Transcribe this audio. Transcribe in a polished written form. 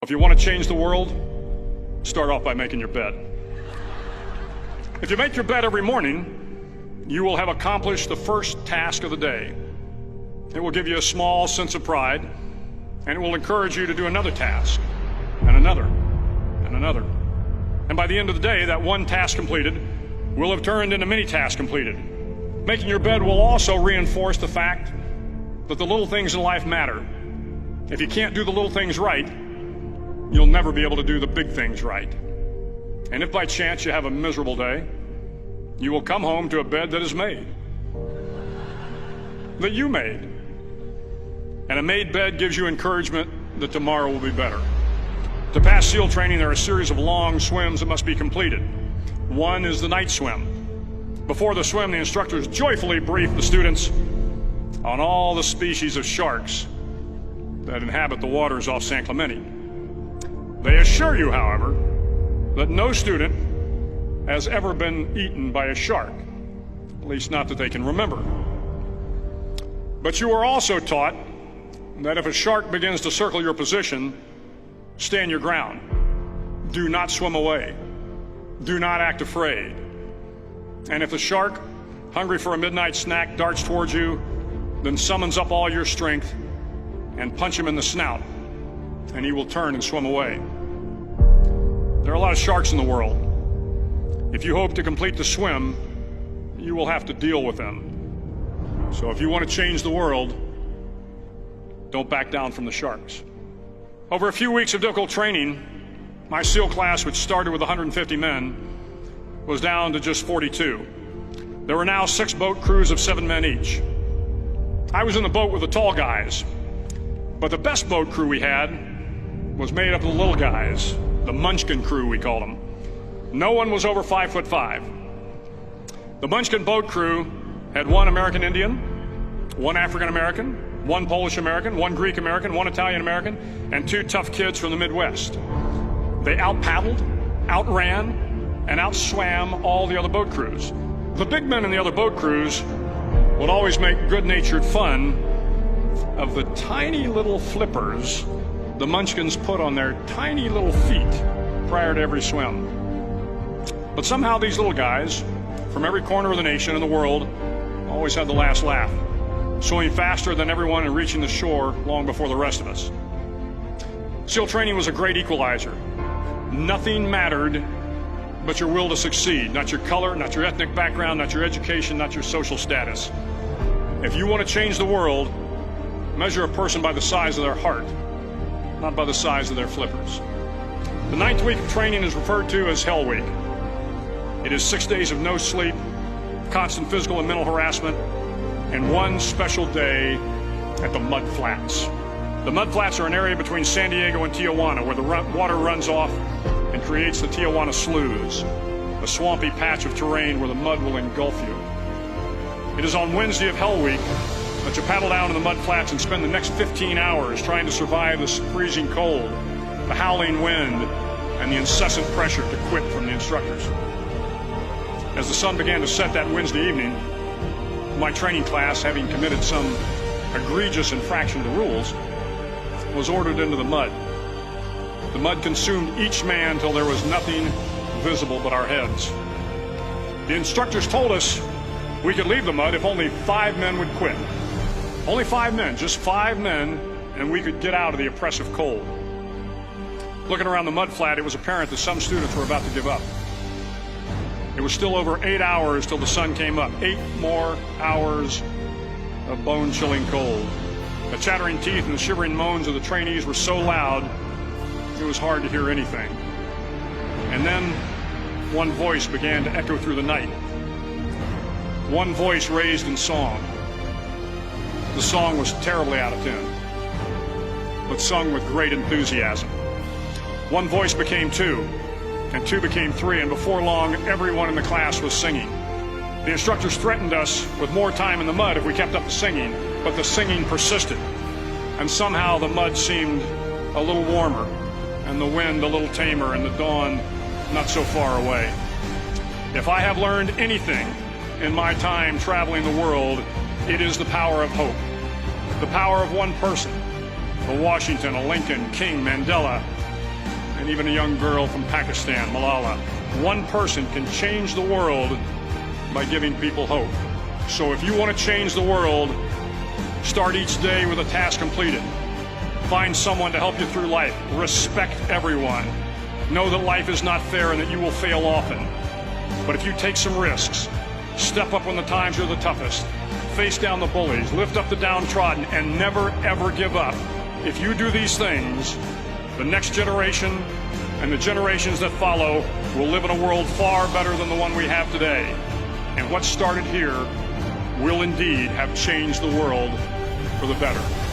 If you want to change the world, start off by making your bed. If you make your bed every morning, you will have accomplished the first task of the day. It will give you a small sense of pride, and it will encourage you to do another task, and another, and another. And by the end of the day, that one task completed will have turned into many tasks completed. Making your bed will also reinforce the fact that the little things in life matter. If you can't do the little things right, you'll never be able to do the big things right. And if by chance you have a miserable day, you will come home to a bed that is made, that you made. And a made bed gives you encouragement that tomorrow will be better. To pass SEAL training, there are a series of long swims that must be completed. One is the night swim. Before the swim, the instructors joyfully brief the students on all the species of sharks that inhabit the waters off San Clemente. They assure you, however, that no student has ever been eaten by a shark, at least not that they can remember. But you are also taught that if a shark begins to circle your position, stand your ground. Do not swim away. Do not act afraid. And if the shark, hungry for a midnight snack, darts towards you, then summons up all your strength and punch him in the snout, and he will turn and swim away. There are a lot of sharks in the world. If you hope to complete the swim, you will have to deal with them. So if you want to change the world, don't back down from the sharks. Over a few weeks of difficult training, my SEAL class, which started with 150 men, was down to just 42. There were now 6 boat crews of 7 men each. I was in the boat with the tall guys, but the best boat crew we had was made up of the little guys, the Munchkin crew, we called them. No one was over 5'5". The Munchkin boat crew had 1 American Indian, 1 African American, 1 Polish American, 1 Greek American, 1 Italian American, and 2 tough kids from the Midwest. They out-paddled, outran, and outswam all the other boat crews. The big men in the other boat crews would always make good-natured fun of the tiny little flippers the Munchkins put on their tiny little feet prior to every swim. But somehow these little guys from every corner of the nation and the world always had the last laugh, swimming faster than everyone and reaching the shore long before the rest of us. SEAL training was a great equalizer. Nothing mattered but your will to succeed, not your color, not your ethnic background, not your education, not your social status. If you want to change the world, measure a person by the size of their heart, not by the size of their flippers. The 9th week of training is referred to as Hell Week. It is 6 days of no sleep, constant physical and mental harassment, and 1 special day at the Mud Flats. The Mud Flats are an area between San Diego and Tijuana where the water runs off and creates the Tijuana Sloughs, a swampy patch of terrain where the mud will engulf you. It is on Wednesday of Hell Week that you paddle down to the Mud Flats and spend the next 15 hours trying to survive the freezing cold, the howling wind, and the incessant pressure to quit from the instructors. As the sun began to set that Wednesday evening, my training class, having committed some egregious infraction of the rules, was ordered into the mud. The mud consumed each man till there was nothing visible but our heads. The instructors told us we could leave the mud if only 5 men would quit. Only 5 men, just 5 men, and we could get out of the oppressive cold. Looking around the mud flat, it was apparent that some students were about to give up. It was still over 8 hours till the sun came up. 8 more hours of bone-chilling cold. The chattering teeth and the shivering moans of the trainees were so loud, it was hard to hear anything. And then one voice began to echo through the night. One voice raised in song. The song was terribly out of tune, but sung with great enthusiasm. One voice became 2, and 2 became 3, and before long, everyone in the class was singing. The instructors threatened us with more time in the mud if we kept up the singing, but the singing persisted, and somehow the mud seemed a little warmer, and the wind a little tamer, and the dawn not so far away. If I have learned anything in my time traveling the world, it is the power of hope. The power of one person, a Washington, a Lincoln, King, Mandela, and even a young girl from Pakistan, Malala. One person can change the world by giving people hope. So if you want to change the world, start each day with a task completed. Find someone to help you through life. Respect everyone. Know that life is not fair and that you will fail often. But if you take some risks, step up when the times are the toughest, face down the bullies, lift up the downtrodden, and never, ever give up. If you do these things, the next generation and the generations that follow will live in a world far better than the one we have today. And what started here will indeed have changed the world for the better.